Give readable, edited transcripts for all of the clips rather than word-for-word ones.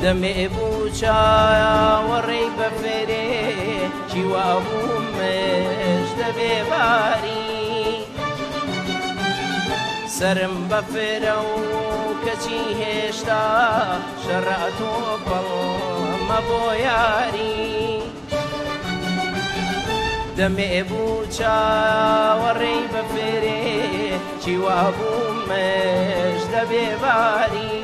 دەمێ بوو چاوەڕێی بە فێرێ چیوا بوومش دەبێ باری سرم بە فێرە و کەچی هێشتا شەڕە تۆپەڵمە بۆ یاری دەمێ بوو چاوەڕێی بە فێرێ چیوا بوومش دەبێ باری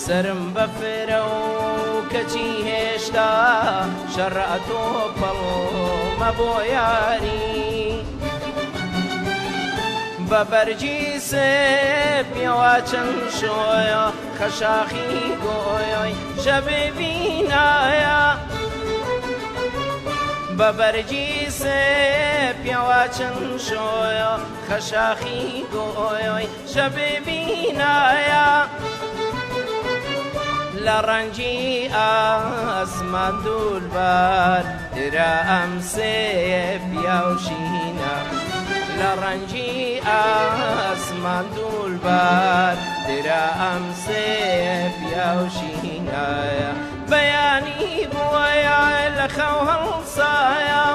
سرم بە فێرە و کەچی هێشتا شەڕە تۆپەڵمە بۆ یاری بە بەرگی سێپیەوە چەند شۆیە خەشاخی گۆیۆی شەبێ بینایە بە بەرگی سێپیەوە چەند شۆیە خەشاخی گۆیۆی شەبێ بینایە لە ڕەنگی ئاسمان دوولبەر درا ئەم سێپیا و شینە لە ڕەنگی ئاسمان دوولبەر درا ئەم سێپیا و شینایە بەیانی بووە لە خەو هەڵسایە